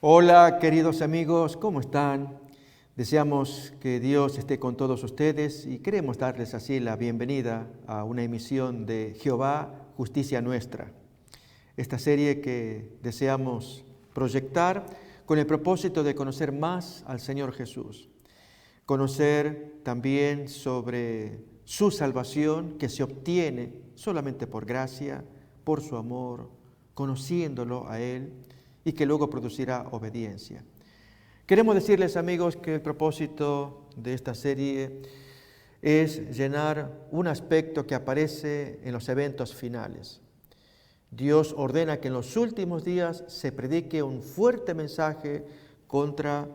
Hola, queridos amigos, ¿cómo están? Deseamos que Dios esté con todos ustedes y queremos darles así la bienvenida a una emisión de Jehová, Justicia Nuestra. Esta serie que deseamos proyectar con el propósito de conocer más al Señor Jesús. Conocer también sobre su salvación que se obtiene solamente por gracia, por su amor, conociéndolo a Él y que luego producirá obediencia. Queremos decirles, amigos, que el propósito de esta serie es llenar un aspecto que aparece en los eventos finales. Dios ordena que en los últimos días se predique un fuerte mensaje contra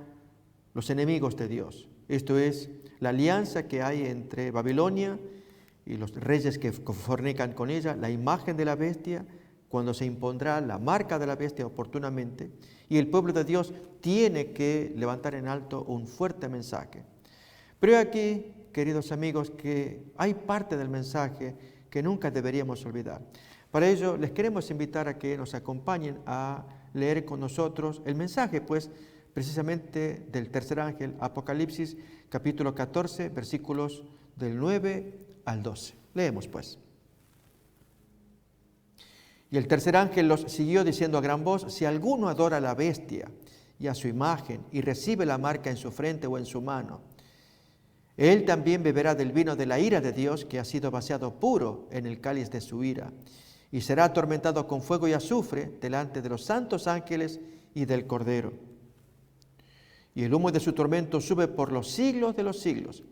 los enemigos de Dios. Esto es la alianza que hay entre Babilonia y los reyes que fornican con ella, la imagen de la bestia, cuando se impondrá la marca de la bestia oportunamente, y el pueblo de Dios tiene que levantar en alto un fuerte mensaje. Pero aquí, queridos amigos, que hay parte del mensaje que nunca deberíamos olvidar. Para ello, les queremos invitar a que nos acompañen a leer con nosotros el mensaje, pues, precisamente del tercer ángel, Apocalipsis, capítulo 14, versículos del 9 al 12. Leemos, pues. Y el tercer ángel los siguió diciendo a gran voz: si alguno adora a la bestia y a su imagen y recibe la marca en su frente o en su mano, él también beberá del vino de la ira de Dios, que ha sido vaciado puro en el cáliz de su ira, y será atormentado con fuego y azufre delante de los santos ángeles y del Cordero. Y el humo de su tormento sube por los siglos de los siglos,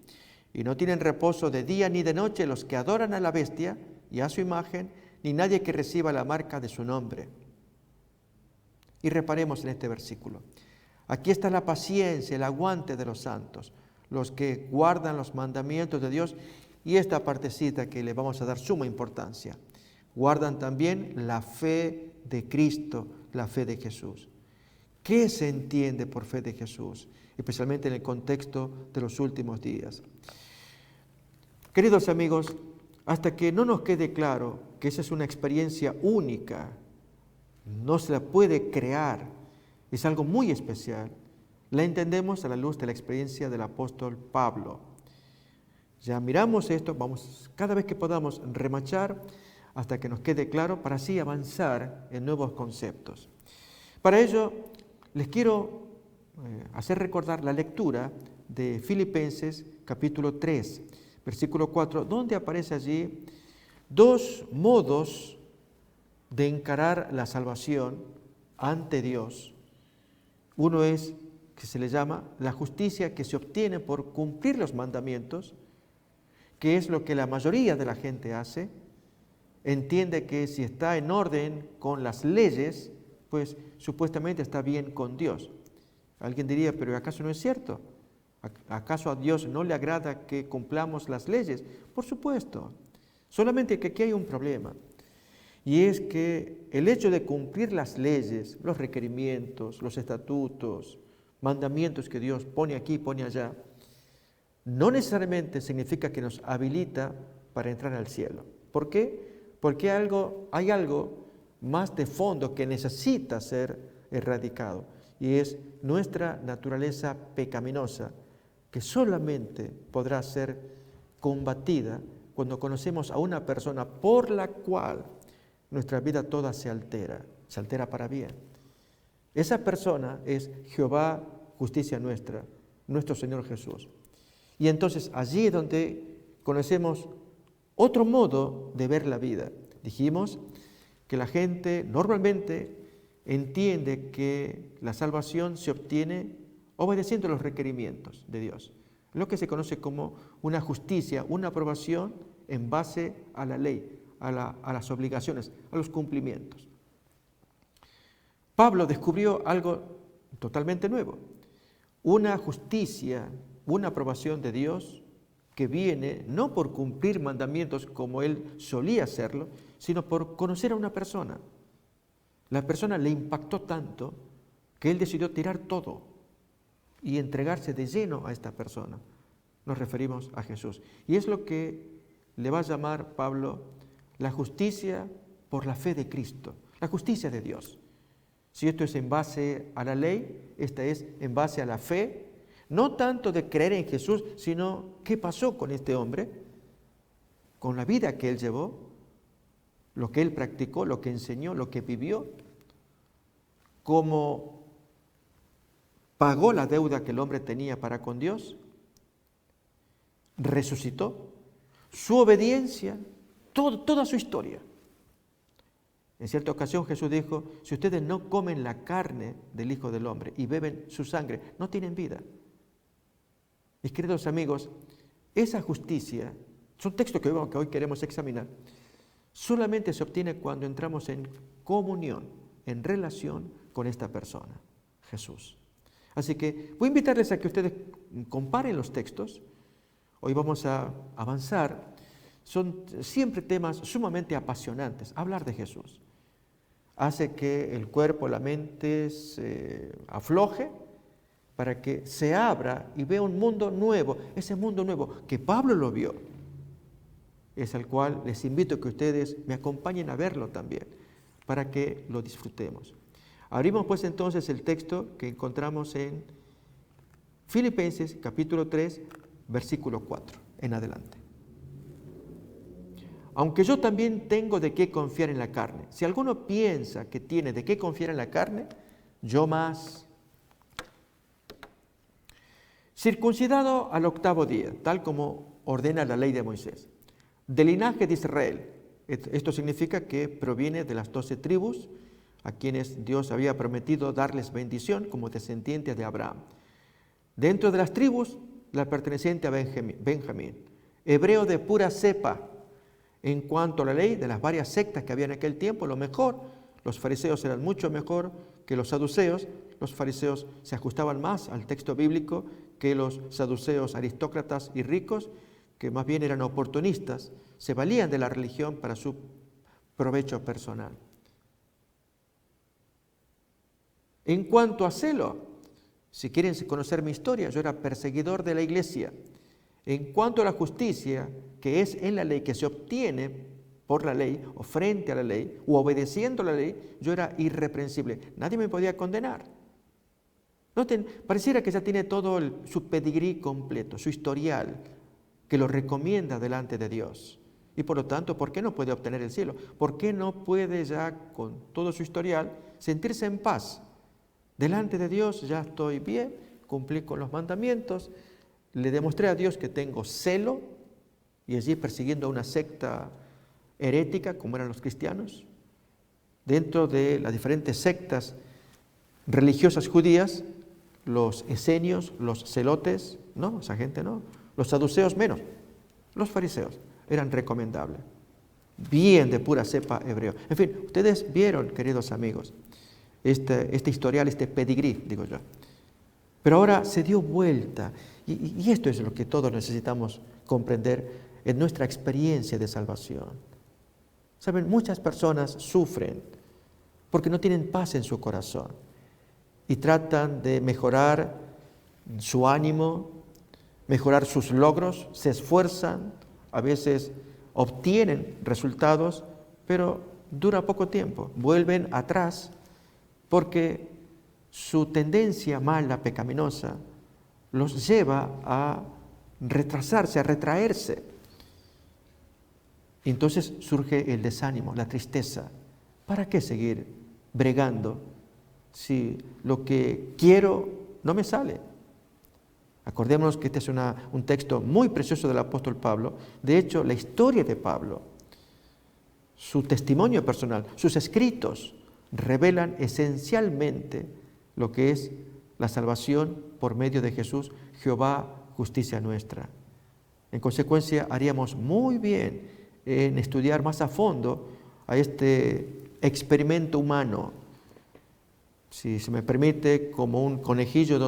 y no tienen reposo de día ni de noche los que adoran a la bestia y a su imagen, ni nadie que reciba la marca de su nombre. Y reparemos en este versículo. Aquí está la paciencia, el aguante de los santos, los que guardan los mandamientos de Dios, y esta partecita que le vamos a dar suma importancia. Guardan también la fe de Cristo, la fe de Jesús. ¿Qué se entiende por fe de Jesús? Especialmente en el contexto de los últimos días. Queridos amigos, hasta que no nos quede claro que esa es una experiencia única, no se la puede crear, es algo muy especial, la entendemos a la luz de la experiencia del apóstol Pablo. Ya miramos esto, vamos cada vez que podamos remachar hasta que nos quede claro para así avanzar en nuevos conceptos. Para ello, les quiero hacer recordar la lectura de Filipenses capítulo 3, versículo 4, donde aparece allí dos modos de encarar la salvación ante Dios. Uno es que se le llama la justicia que se obtiene por cumplir los mandamientos, que es lo que la mayoría de la gente hace. Entiende que si está en orden con las leyes, pues supuestamente está bien con Dios. Alguien diría, pero ¿acaso no es cierto? ¿Acaso a Dios no le agrada que cumplamos las leyes? Por supuesto, solamente que aquí hay un problema, y es que el hecho de cumplir las leyes, los requerimientos, los estatutos, mandamientos que Dios pone aquí, pone allá, no necesariamente significa que nos habilita para entrar al cielo. ¿Por qué? Porque hay algo más de fondo que necesita ser erradicado, y es nuestra naturaleza pecaminosa, que solamente podrá ser combatida cuando conocemos a una persona por la cual nuestra vida toda se altera para bien. Esa persona es Jehová, justicia nuestra, nuestro Señor Jesús. Y entonces allí es donde conocemos otro modo de ver la vida. Dijimos que la gente normalmente entiende que la salvación se obtiene obedeciendo los requerimientos de Dios, lo que se conoce como una justicia, una aprobación en base a la ley, a las obligaciones, a los cumplimientos. Pablo descubrió algo totalmente nuevo, una justicia, una aprobación de Dios que viene no por cumplir mandamientos como él solía hacerlo, sino por conocer a una persona. La persona le impactó tanto que él decidió tirar todo y entregarse de lleno a esta persona. Nos referimos a Jesús. Y es lo que le va a llamar Pablo la justicia por la fe de Cristo, la justicia de Dios. Si esto es en base a la ley, esta es en base a la fe, no tanto de creer en Jesús, sino qué pasó con este hombre, con la vida que él llevó, lo que él practicó, lo que enseñó, lo que vivió, cómo pagó la deuda que el hombre tenía para con Dios, resucitó, su obediencia, toda su historia. En cierta ocasión Jesús dijo, si ustedes no comen la carne del Hijo del Hombre y beben su sangre, no tienen vida. Mis queridos amigos, esa justicia, es un texto que hoy queremos examinar, solamente se obtiene cuando entramos en comunión, en relación con esta persona, Jesús. Así que voy a invitarles a que ustedes comparen los textos. Hoy vamos a avanzar. Son siempre temas sumamente apasionantes. Hablar de Jesús hace que el cuerpo, la mente se afloje para que se abra y vea un mundo nuevo. Ese mundo nuevo que Pablo lo vio, es al cual les invito a que ustedes me acompañen a verlo también, para que lo disfrutemos. Abrimos pues entonces el texto que encontramos en Filipenses capítulo 3, versículo 4 en adelante. Aunque yo también tengo de qué confiar en la carne. Si alguno piensa que tiene de qué confiar en la carne, yo más. Circuncidado al 8º día, tal como ordena la ley de Moisés, del linaje de Israel. Esto significa que proviene de las 12 tribus, a quienes Dios había prometido darles bendición como descendientes de Abraham. Dentro de las tribus, la perteneciente a Benjamín, hebreo de pura cepa. En cuanto a la ley, de las varias sectas que había en aquel tiempo, lo mejor, los fariseos eran mucho mejor que los saduceos. Los fariseos se ajustaban más al texto bíblico que los saduceos aristócratas y ricos, que más bien eran oportunistas, se valían de la religión para su provecho personal. En cuanto a celo, si quieren conocer mi historia, yo era perseguidor de la iglesia. En cuanto a la justicia, que es en la ley, que se obtiene por la ley, o frente a la ley, o obedeciendo a la ley, yo era irreprensible. Nadie me podía condenar. Noten, pareciera que ya tiene todo su pedigrí completo, su historial, que lo recomienda delante de Dios. Y por lo tanto, ¿por qué no puede obtener el cielo? ¿Por qué no puede ya, con todo su historial, sentirse en paz? Delante de Dios ya estoy bien, cumplí con los mandamientos, le demostré a Dios que tengo celo, y allí persiguiendo a una secta herética, como eran los cristianos, dentro de las diferentes sectas religiosas judías, los esenios, los celotes, no, esa gente no, los saduceos menos, los fariseos eran recomendables, bien de pura cepa hebreo. En fin, ustedes vieron, queridos amigos, este historial, este pedigrí, digo yo. Pero ahora se dio vuelta, y esto es lo que todos necesitamos comprender en nuestra experiencia de salvación. Saben, muchas personas sufren porque no tienen paz en su corazón y tratan de mejorar su ánimo, mejorar sus logros, se esfuerzan, a veces obtienen resultados, pero dura poco tiempo, vuelven atrás porque su tendencia mala, pecaminosa, los lleva a retrasarse, a retraerse. Entonces surge el desánimo, la tristeza. ¿Para qué seguir bregando si lo que quiero no me sale? Acordémonos que este es un texto muy precioso del apóstol Pablo. De hecho, la historia de Pablo, su testimonio personal, sus escritos, revelan esencialmente lo que es la salvación por medio de Jesús, Jehová, justicia nuestra. En consecuencia, haríamos muy bien en estudiar más a fondo a este experimento humano, si se me permite, como un conejillo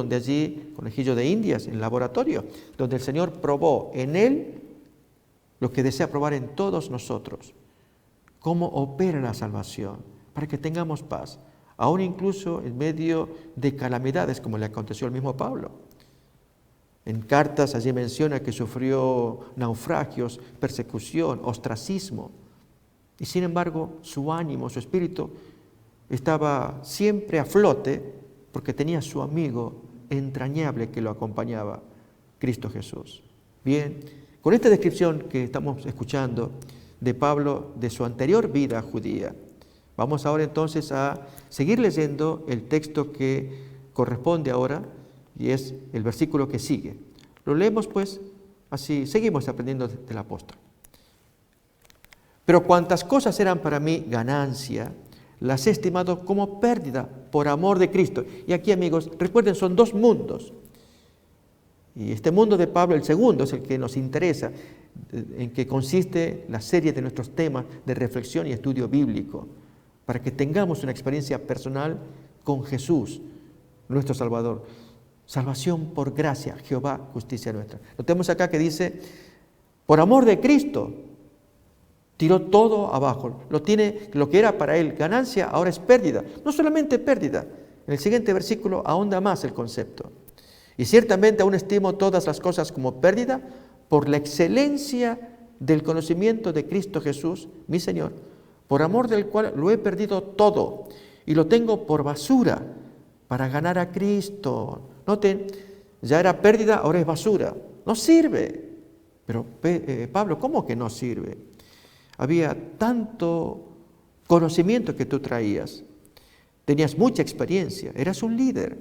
conejillo de Indias, en laboratorio, donde el Señor probó en él lo que desea probar en todos nosotros, cómo opera la salvación, para que tengamos paz, aún incluso en medio de calamidades, como le aconteció al mismo Pablo. En cartas allí menciona que sufrió naufragios, persecución, ostracismo, y sin embargo su ánimo, su espíritu estaba siempre a flote porque tenía su amigo entrañable que lo acompañaba, Cristo Jesús. Bien, con esta descripción que estamos escuchando de Pablo de su anterior vida judía, vamos ahora entonces a seguir leyendo el texto que corresponde ahora y es el versículo que sigue. Lo leemos pues, así seguimos aprendiendo del apóstol. Pero cuantas cosas eran para mí ganancia, las he estimado como pérdida por amor de Cristo. Y aquí, amigos, recuerden, son dos mundos. Y este mundo de Pablo, el segundo, es el que nos interesa, en que consiste la serie de nuestros temas de reflexión y estudio bíblico, para que tengamos una experiencia personal con Jesús, nuestro Salvador. Salvación por gracia, Jehová, justicia nuestra. Notemos acá que dice, por amor de Cristo, tiró todo abajo. Lo que era para él ganancia, ahora es pérdida. No solamente pérdida. En el siguiente versículo ahonda más el concepto. Y ciertamente aún estimo todas las cosas como pérdida por la excelencia del conocimiento de Cristo Jesús, mi Señor, por amor del cual lo he perdido todo y lo tengo por basura para ganar a Cristo. Noten, ya era pérdida, ahora es basura. No sirve. Pero Pablo, ¿cómo que no sirve? Había tanto conocimiento que tú traías. Tenías mucha experiencia, eras un líder.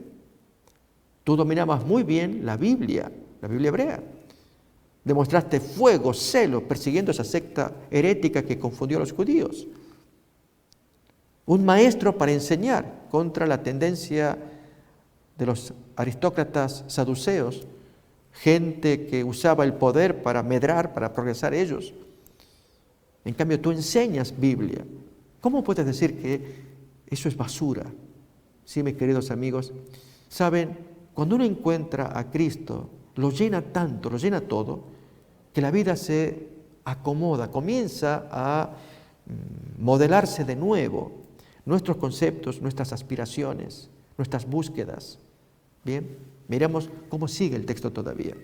Tú dominabas muy bien la Biblia hebrea. Demostraste fuego, celo, persiguiendo esa secta herética que confundió a los judíos. Un maestro para enseñar contra la tendencia de los aristócratas saduceos, gente que usaba el poder para medrar, para progresar ellos. En cambio, tú enseñas Biblia. ¿Cómo puedes decir que eso es basura? Sí, mis queridos amigos, saben, cuando uno encuentra a Cristo, lo llena tanto, lo llena todo, que la vida se acomoda, comienza a modelarse de nuevo. Nuestros conceptos, nuestras aspiraciones, nuestras búsquedas. Bien, miremos cómo sigue el texto todavía.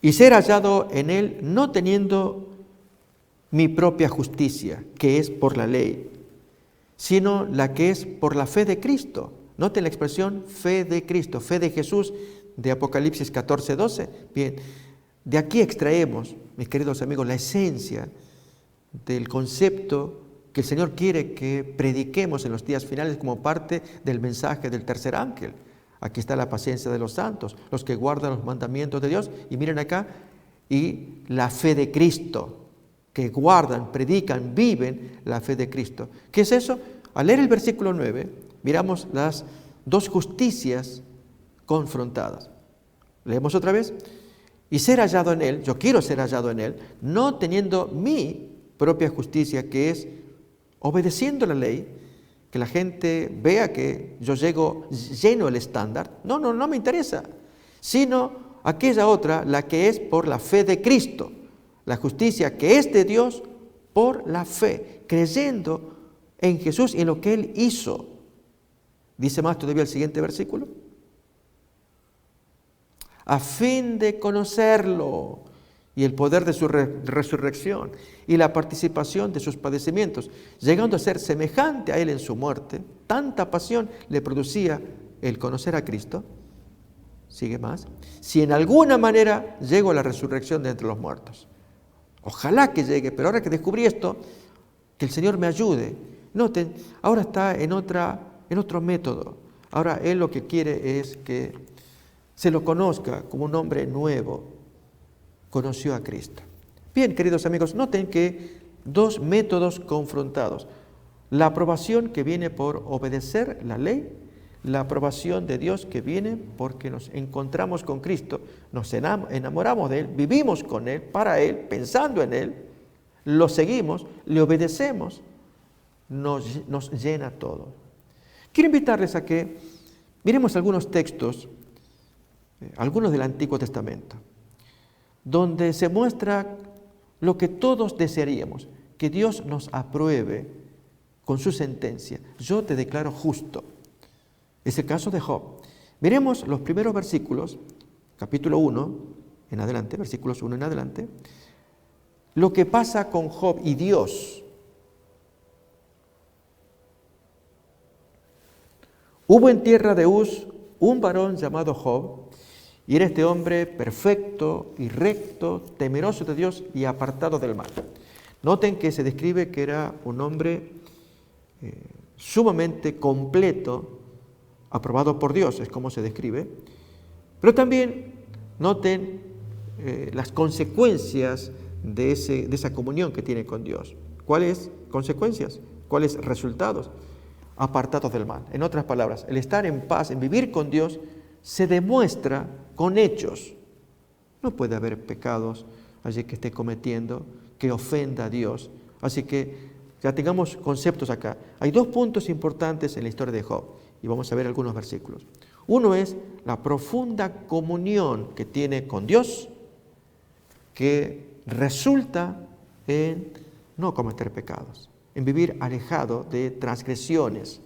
Y ser hallado en él no teniendo mi propia justicia, que es por la ley, sino la que es por la fe de Cristo. Noten la expresión fe de Cristo, fe de Jesús de Apocalipsis 14, 12. Bien, de aquí extraemos, mis queridos amigos, la esencia del concepto que el Señor quiere que prediquemos en los días finales como parte del mensaje del tercer ángel. Aquí está la paciencia de los santos, los que guardan los mandamientos de Dios. Y miren acá, y la fe de Cristo, que guardan, predican, viven la fe de Cristo. ¿Qué es eso? Al leer el versículo 9, miramos las dos justicias confrontadas. Leemos otra vez. Y ser hallado en él, yo quiero ser hallado en él, no teniendo mi propia justicia, que es obedeciendo la ley, que la gente vea que yo lleno el estándar. No me interesa. Sino aquella otra, la que es por la fe de Cristo. La justicia que es de Dios por la fe, creyendo en Jesús y en lo que Él hizo. Dice más todavía el siguiente versículo. A fin de conocerlo y el poder de su resurrección y la participación de sus padecimientos, llegando a ser semejante a Él en su muerte. Tanta pasión le producía el conocer a Cristo. Sigue más. Si en alguna manera llego a la resurrección de entre los muertos. Ojalá que llegue, pero ahora que descubrí esto, que el Señor me ayude. Noten, ahora está en otro método. Ahora Él lo que quiere es que se lo conozca como un hombre nuevo. Conoció a Cristo. Bien, queridos amigos, noten que dos métodos confrontados. La aprobación que viene por obedecer la ley, la aprobación de Dios que viene porque nos encontramos con Cristo, nos enamoramos de Él, vivimos con Él, para Él, pensando en Él, lo seguimos, le obedecemos, nos llena todo. Quiero invitarles a que miremos algunos textos, algunos del Antiguo Testamento, donde se muestra lo que todos desearíamos, que Dios nos apruebe con su sentencia. Yo te declaro justo. Es el caso de Job. Miremos los primeros versículos, capítulo 1 en adelante, versículos 1 en adelante, lo que pasa con Job y Dios. Hubo en tierra de Uz un varón llamado Job, y era este hombre perfecto y recto, temeroso de Dios y apartado del mal. Noten que se describe que era un hombre sumamente completo, aprobado por Dios, es como se describe. Pero también noten las consecuencias de esa comunión que tiene con Dios. ¿Cuáles consecuencias? ¿Cuáles resultados? Apartados del mal. En otras palabras, el estar en paz, en vivir con Dios, se demuestra con hechos. No puede haber pecados allí que esté cometiendo, que ofenda a Dios. Así que ya tengamos conceptos acá. Hay dos puntos importantes en la historia de Job, y vamos a ver algunos versículos. Uno es la profunda comunión que tiene con Dios, que resulta en no cometer pecados, en vivir alejado de transgresiones.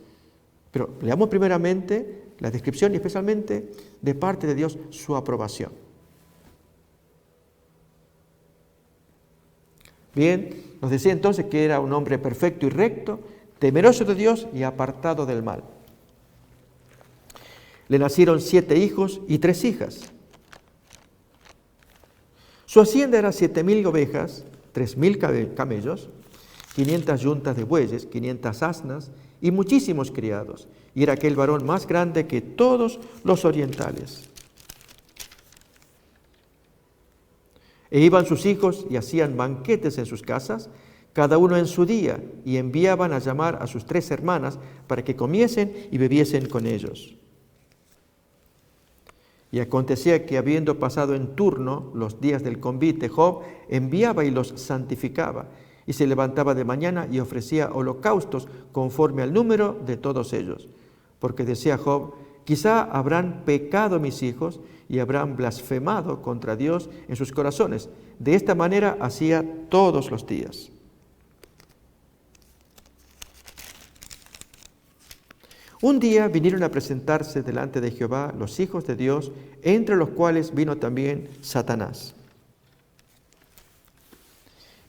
Pero leamos primeramente la descripción y especialmente de parte de Dios su aprobación. Bien, nos decía entonces que era un hombre perfecto y recto, temeroso de Dios y apartado del mal. Le nacieron 7 hijos y 3 hijas. Su hacienda era 7,000 ovejas, 3,000 camellos, 500 yuntas de bueyes, 500 asnas y muchísimos criados. Y era aquel varón más grande que todos los orientales. E iban sus hijos y hacían banquetes en sus casas, cada uno en su día, y enviaban a llamar a sus 3 hermanas para que comiesen y bebiesen con ellos. Y acontecía que, habiendo pasado en turno los días del convite, Job enviaba y los santificaba, y se levantaba de mañana y ofrecía holocaustos conforme al número de todos ellos. Porque decía Job: quizá habrán pecado mis hijos y habrán blasfemado contra Dios en sus corazones. De esta manera hacía todos los días. Un día vinieron a presentarse delante de Jehová los hijos de Dios, entre los cuales vino también Satanás.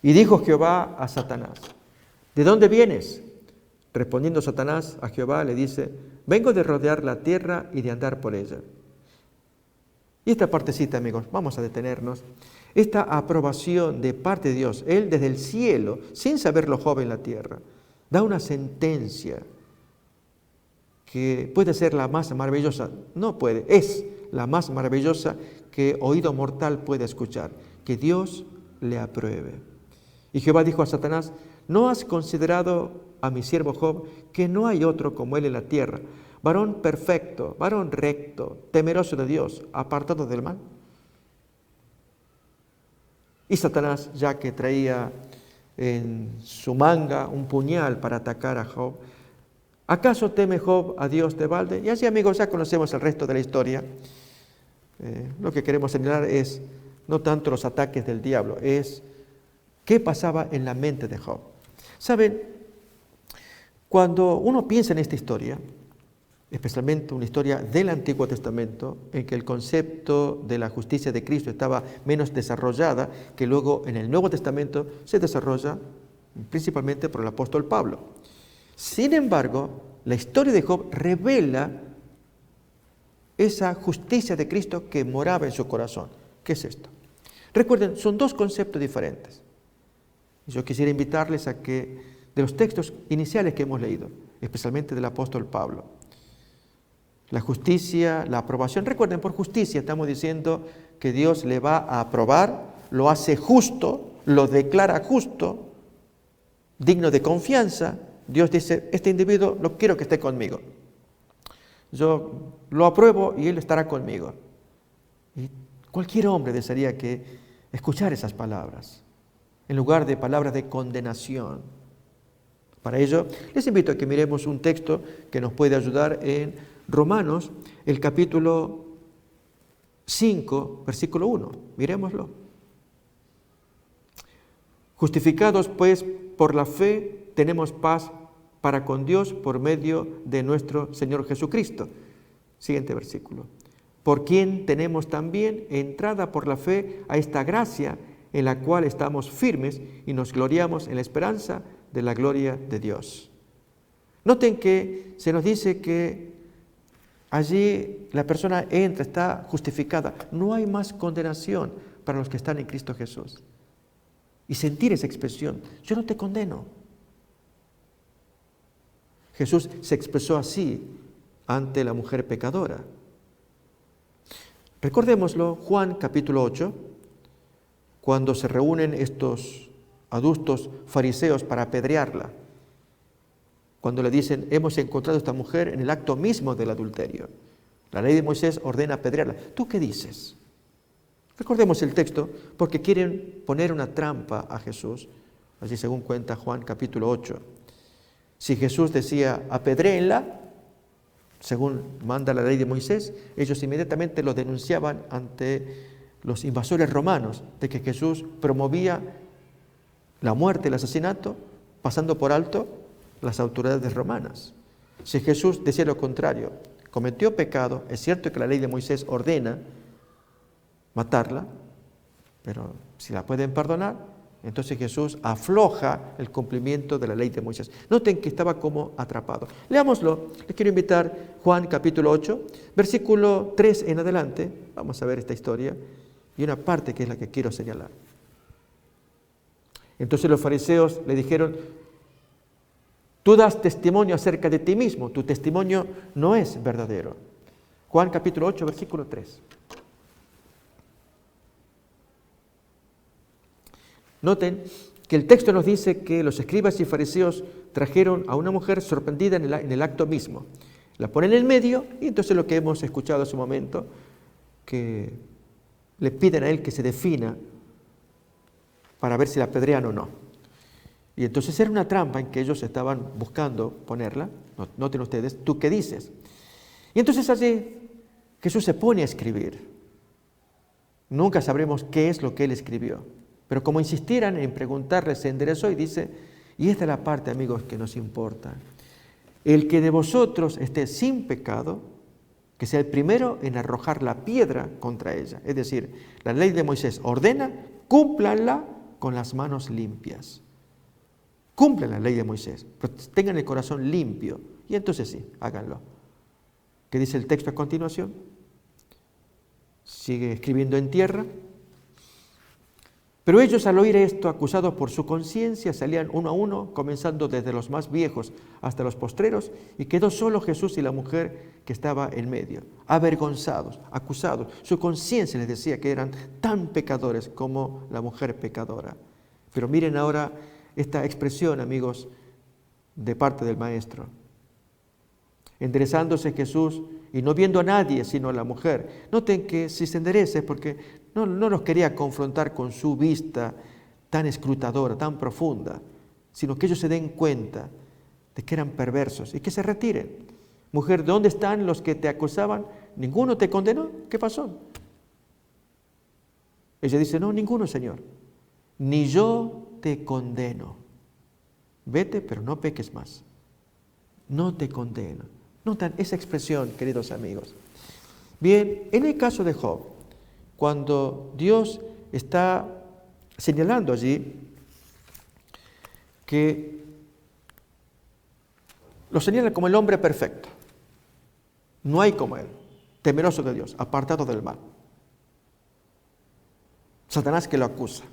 Y dijo Jehová a Satanás: ¿de dónde vienes? Respondiendo Satanás a Jehová le dice: vengo de rodear la tierra y de andar por ella. Y esta partecita, amigos, vamos a detenernos. Esta aprobación de parte de Dios, Él desde el cielo, sin saberlo Job en la tierra, da una sentencia que puede ser la más maravillosa, no puede, es la más maravillosa que oído mortal puede escuchar, que Dios le apruebe. Y Jehová dijo a Satanás: ¿no has considerado a mi siervo Job, que no hay otro como él en la tierra, varón perfecto, varón recto, temeroso de Dios, apartado del mal? Y Satanás, ya que traía en su manga un puñal para atacar a Job, ¿acaso teme Job a Dios de balde? Y así, amigos, ya conocemos el resto de la historia. Lo que queremos señalar es no tanto los ataques del diablo, es qué pasaba en la mente de Job. ¿Saben? Cuando uno piensa en esta historia, especialmente una historia del Antiguo Testamento, en que el concepto de la justicia de Cristo estaba menos desarrollada, que luego en el Nuevo Testamento se desarrolla principalmente por el apóstol Pablo. Sin embargo, la historia de Job revela esa justicia de Cristo que moraba en su corazón. ¿Qué es esto? Recuerden, son dos conceptos diferentes. Yo quisiera invitarles a que, de los textos iniciales que hemos leído, especialmente del apóstol Pablo, la justicia, la aprobación. Recuerden, por justicia estamos diciendo que Dios le va a aprobar, lo hace justo, lo declara justo, digno de confianza. Dios dice: este individuo lo quiero que esté conmigo. Yo lo apruebo y él estará conmigo. Y cualquier hombre desearía que escuchar esas palabras, en lugar de palabras de condenación. Para ello, les invito a que miremos un texto que nos puede ayudar en Romanos, el capítulo 5, versículo 1. Miremoslo. Justificados pues por la fe, tenemos paz para con Dios por medio de nuestro Señor Jesucristo. Siguiente versículo. Por quien tenemos también entrada por la fe a esta gracia en la cual estamos firmes y nos gloriamos en la esperanza de la gloria de Dios. Noten que se nos dice que Allí la persona entra, está justificada. No hay más condenación para los que están en Cristo Jesús. Y sentir esa expresión, yo no te condeno. Jesús se expresó así ante la mujer pecadora. Recordémoslo, Juan capítulo 8, cuando se reúnen estos adustos fariseos para apedrearla, cuando le dicen, hemos encontrado a esta mujer en el acto mismo del adulterio. La ley de Moisés ordena apedrearla. ¿Tú qué dices? Recordemos el texto, porque quieren poner una trampa a Jesús, así según cuenta Juan capítulo 8. Si Jesús decía, apedréenla, según manda la ley de Moisés, ellos inmediatamente lo denunciaban ante los invasores romanos, de que Jesús promovía la muerte, el asesinato, pasando por alto las autoridades romanas. Si Jesús decía lo contrario, cometió pecado, es cierto que la ley de Moisés ordena matarla, pero si la pueden perdonar, entonces Jesús afloja el cumplimiento de la ley de Moisés. Noten que estaba como atrapado. Leámoslo. Les quiero invitar Juan capítulo 8, versículo 3 en adelante. Vamos a ver esta historia y una parte que es la que quiero señalar. Entonces los fariseos le dijeron, tú das testimonio acerca de ti mismo, tu testimonio no es verdadero. Juan capítulo 8, versículo 3. Noten que el texto nos dice que los escribas y fariseos trajeron a una mujer sorprendida en el acto mismo. La ponen en el medio y entonces lo que hemos escuchado hace un momento, que le piden a él que se defina para ver si la apedrean o no. Y entonces era una trampa en que ellos estaban buscando ponerla. Noten ustedes, ¿tú qué dices? Y entonces allí Jesús se pone a escribir. Nunca sabremos qué es lo que él escribió. Pero como insistieran en preguntarle, se enderezó y dice, y esta es la parte, amigos, que nos importa. El que de vosotros esté sin pecado, que sea el primero en arrojar la piedra contra ella. Es decir, la ley de Moisés ordena, cúmplanla con las manos limpias. Cumplan la ley de Moisés, pero tengan el corazón limpio. Y entonces sí, háganlo. ¿Qué dice el texto a continuación? Sigue escribiendo en tierra. Pero ellos al oír esto, acusados por su conciencia, salían uno a uno, comenzando desde los más viejos hasta los postreros, y quedó solo Jesús y la mujer que estaba en medio, avergonzados, acusados. Su conciencia les decía que eran tan pecadores como la mujer pecadora. Pero miren ahora esta expresión, amigos, de parte del Maestro. Enderezándose Jesús y no viendo a nadie sino a la mujer. Noten que si se enderece porque no los quería confrontar con su vista tan escrutadora, tan profunda, sino que ellos se den cuenta de que eran perversos y que se retiren. Mujer, ¿dónde están los que te acusaban? ¿Ninguno te condenó? ¿Qué pasó? Ella dice, no, ninguno, Señor. Ni yo te condeno. Vete, pero no peques más. No te condeno. Notan esa expresión, queridos amigos. Bien, en el caso de Job, cuando Dios está señalando allí que lo señala como el hombre perfecto, no hay como él, temeroso de Dios, apartado del mal. Satanás que lo acusa.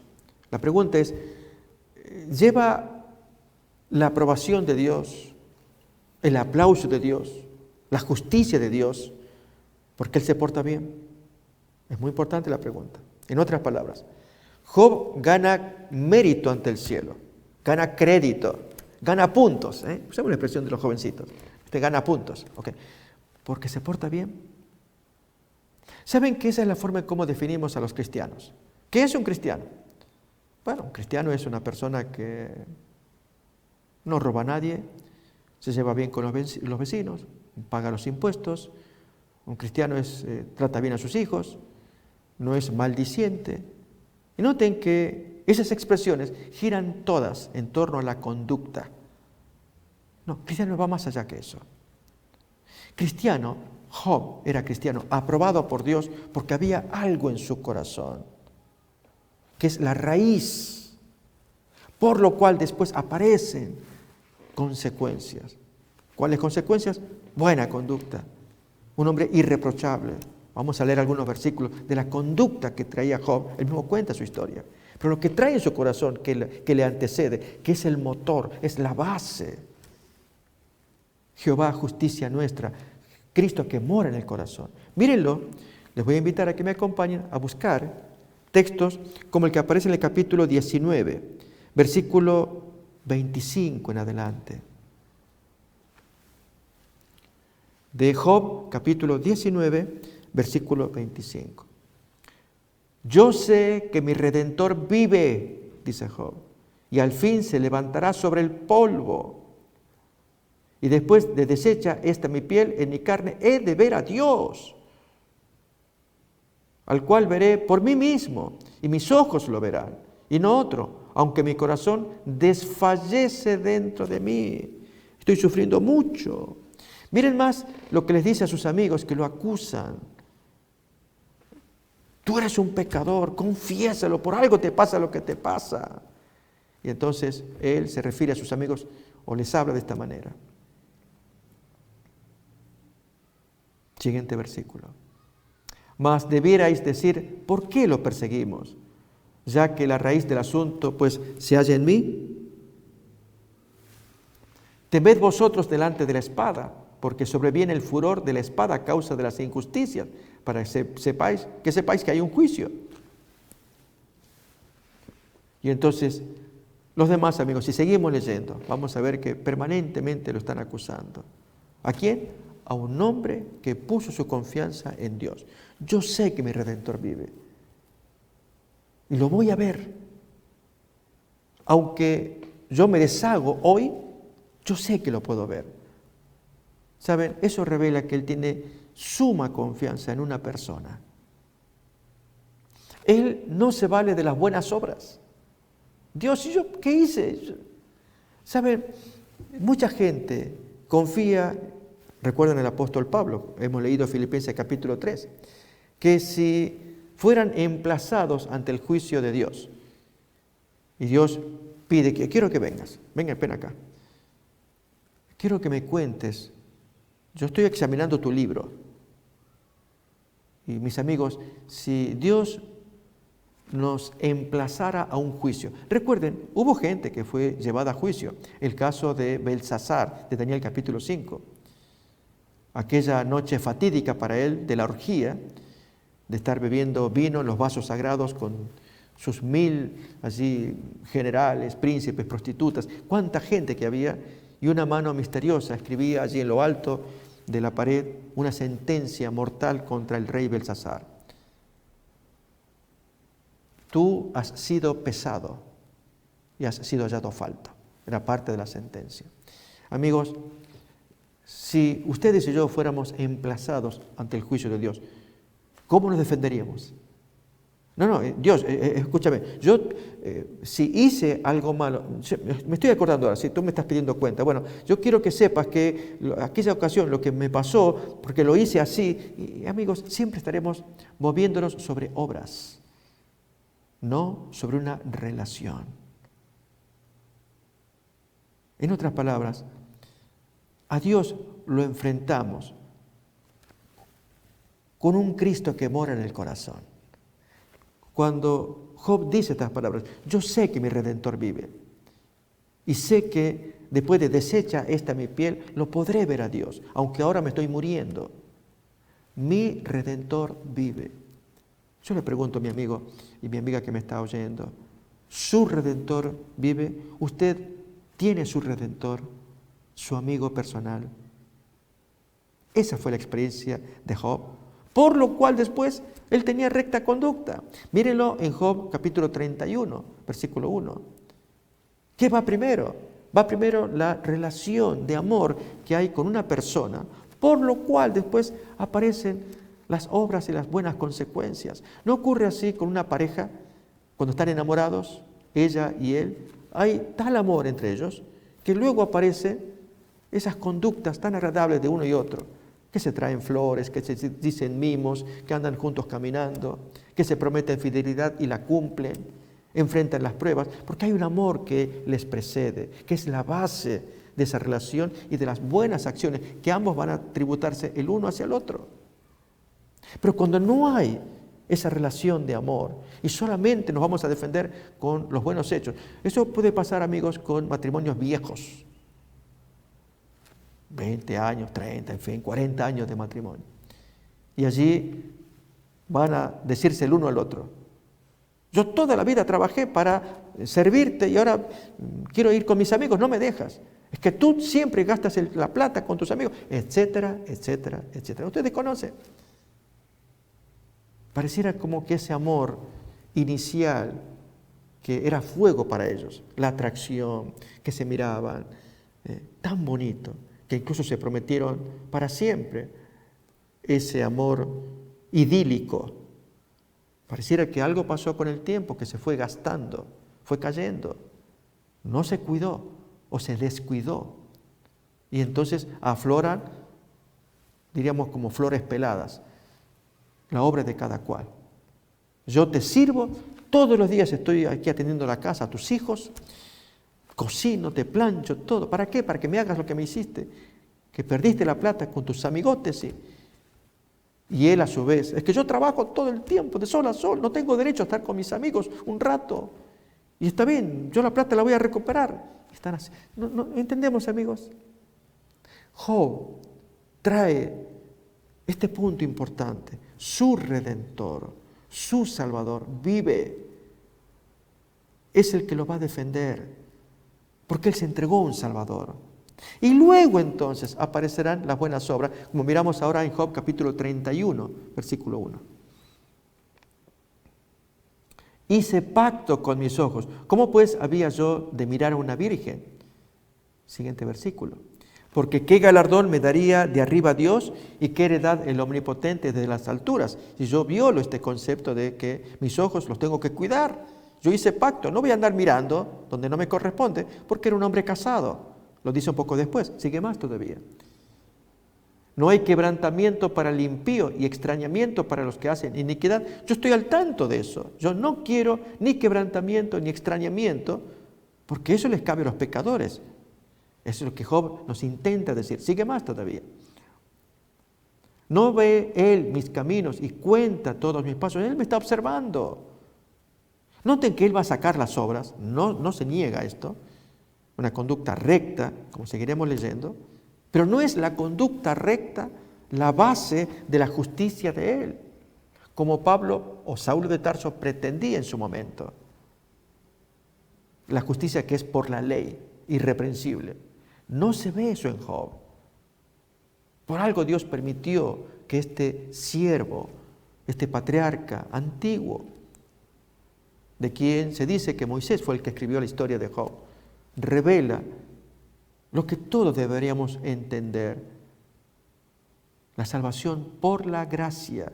La pregunta es, ¿lleva la aprobación de Dios, el aplauso de Dios, la justicia de Dios, porque él se porta bien? Es muy importante la pregunta. En otras palabras, Job gana mérito ante el cielo, gana crédito, gana puntos. Usamos una expresión de los jovencitos. Usted gana puntos, okay, porque se porta bien. ¿Saben que esa es la forma en cómo definimos a los cristianos? ¿Qué es un cristiano? Bueno, un cristiano es una persona que no roba a nadie, se lleva bien con los vecinos, paga los impuestos. Un cristiano trata bien a sus hijos, no es maldiciente. Y noten que esas expresiones giran todas en torno a la conducta. No, cristiano va más allá que eso. Cristiano, Job era cristiano, aprobado por Dios porque había algo en su corazón, que es la raíz, por lo cual después aparecen consecuencias. ¿Cuáles consecuencias? Buena conducta. un hombre irreprochable. Vamos a leer algunos versículos de la conducta que traía Job. Él mismo cuenta su historia. Pero lo que trae en su corazón, que le antecede, que es el motor, es la base. Jehová, justicia nuestra, Cristo que mora en el corazón. Mírenlo, les voy a invitar a que me acompañen a buscar textos como el que aparece en el capítulo 19, versículo 25 en adelante. De Job, capítulo 19, versículo 25. Yo sé que mi Redentor vive, dice Job, y al fin se levantará sobre el polvo. Y después de deshecha esta mi piel, en mi carne he de ver a Dios, al cual veré por mí mismo, y mis ojos lo verán, y no otro, aunque mi corazón desfallece dentro de mí. Estoy sufriendo mucho. Miren más lo que les dice a sus amigos que lo acusan. Tú eres un pecador, confiésalo, por algo te pasa lo que te pasa. Y entonces él se refiere a sus amigos o les habla de esta manera. Siguiente versículo. Mas debierais decir, ¿por qué lo perseguimos? Ya que la raíz del asunto, pues, se halla en mí. Temed vosotros delante de la espada, porque sobreviene el furor de la espada a causa de las injusticias, para que sepáis que hay un juicio. Y entonces, los demás amigos, si seguimos leyendo, vamos a ver que permanentemente lo están acusando. ¿A quién? A un hombre que puso su confianza en Dios. Yo sé que mi Redentor vive. Y lo voy a ver. Aunque yo me deshago hoy, yo sé que lo puedo ver. ¿Saben? Eso revela que él tiene suma confianza en una persona. Él no se vale de las buenas obras. Dios, ¿y yo qué hice? ¿Saben? Mucha gente confía, recuerdan el apóstol Pablo, hemos leído Filipenses capítulo 3, que si fueran emplazados ante el juicio de Dios, y Dios pide que quiero que vengas, ven acá, quiero que me cuentes, yo estoy examinando tu libro, y mis amigos, si Dios nos emplazara a un juicio. Recuerden, hubo gente que fue llevada a juicio. El caso de Belsasar, de Daniel capítulo 5. Aquella noche fatídica para él de la orgía, de estar bebiendo vino en los vasos sagrados con sus 1000 allí generales, príncipes, prostitutas. Cuánta gente que había, y una mano misteriosa escribía allí en lo alto de la pared una sentencia mortal contra el rey Belsasar. Tú has sido pesado y has sido hallado falta. Era parte de la sentencia. Amigos, si ustedes y yo fuéramos emplazados ante el juicio de Dios, ¿cómo nos defenderíamos? No, Dios, escúchame, yo si hice algo malo, me estoy acordando ahora, si tú me estás pidiendo cuenta, bueno, yo quiero que sepas que aquella ocasión, lo que me pasó, porque lo hice así, y amigos, siempre estaremos moviéndonos sobre obras, no sobre una relación. En otras palabras, a Dios lo enfrentamos con un Cristo que mora en el corazón. Cuando Job dice estas palabras, yo sé que mi Redentor vive y sé que después de deshecha esta mi piel, lo podré ver a Dios, aunque ahora me estoy muriendo. Mi Redentor vive. Yo le pregunto a mi amigo y mi amiga que me está oyendo, ¿su Redentor vive? ¿Usted tiene su Redentor, su amigo personal? Esa fue la experiencia de Job, por lo cual después él tenía recta conducta. Mírenlo en Job capítulo 31, versículo 1. ¿Qué va primero? Va primero la relación de amor que hay con una persona, por lo cual después aparecen las obras y las buenas consecuencias. ¿No ocurre así con una pareja cuando están enamorados, ella y él? Hay tal amor entre ellos que luego aparecen esas conductas tan agradables de uno y otro, que se traen flores, que se dicen mimos, que andan juntos caminando, que se prometen fidelidad y la cumplen, enfrentan las pruebas, porque hay un amor que les precede, que es la base de esa relación y de las buenas acciones que ambos van a tributarse el uno hacia el otro. Pero cuando no hay esa relación de amor y solamente nos vamos a defender con los buenos hechos, eso puede pasar, amigos, con matrimonios viejos, 20 años, 30, en fin, 40 años de matrimonio. Y allí van a decirse el uno al otro: yo toda la vida trabajé para servirte y ahora quiero ir con mis amigos, no me dejas. Es que tú siempre gastas la plata con tus amigos, etcétera, etcétera, etcétera. Ustedes conocen. Pareciera como que ese amor inicial, que era fuego para ellos, la atracción, que se miraban, tan bonito, que incluso se prometieron para siempre ese amor idílico. Pareciera que algo pasó con el tiempo, que se fue gastando, fue cayendo, no se cuidó o se descuidó. Y entonces afloran, diríamos, como flores peladas, la obra de cada cual. Yo te sirvo, todos los días estoy aquí atendiendo la casa, a tus hijos, cocino, te plancho, todo. ¿Para qué? Para que me hagas lo que me hiciste, que perdiste la plata con tus amigotes. Y él a su vez, es que yo trabajo todo el tiempo, de sol a sol, no tengo derecho a estar con mis amigos un rato. Y está bien, yo la plata la voy a recuperar. Están así. No entendemos, amigos. Job trae este punto importante: su Redentor, su Salvador vive. Es el que lo va a defender, porque Él se entregó a un Salvador. Y luego entonces aparecerán las buenas obras, como miramos ahora en Job capítulo 31, versículo 1. Hice pacto con mis ojos. ¿Cómo pues había yo de mirar a una virgen? Siguiente versículo. Porque qué galardón me daría de arriba Dios y qué heredad el Omnipotente desde las alturas. Si yo violo este concepto de que mis ojos los tengo que cuidar. Yo hice pacto, no voy a andar mirando donde no me corresponde, porque era un hombre casado. Lo dice un poco después, sigue más todavía. No hay quebrantamiento para el impío y extrañamiento para los que hacen iniquidad. Yo estoy al tanto de eso. Yo no quiero ni quebrantamiento ni extrañamiento, porque eso les cabe a los pecadores. Eso es lo que Job nos intenta decir. Sigue más todavía. No ve Él mis caminos y cuenta todos mis pasos. Él me está observando. Noten que Él va a sacar las obras. No se niega a esto. Una conducta recta, como seguiremos leyendo. Pero no es la conducta recta la base de la justicia de Él, como Pablo o Saulo de Tarso pretendía en su momento. La justicia que es por la ley, irreprensible. No se ve eso en Job. Por algo Dios permitió que este siervo, este patriarca antiguo, de quien se dice que Moisés fue el que escribió la historia de Job, revela lo que todos deberíamos entender: la salvación por la gracia,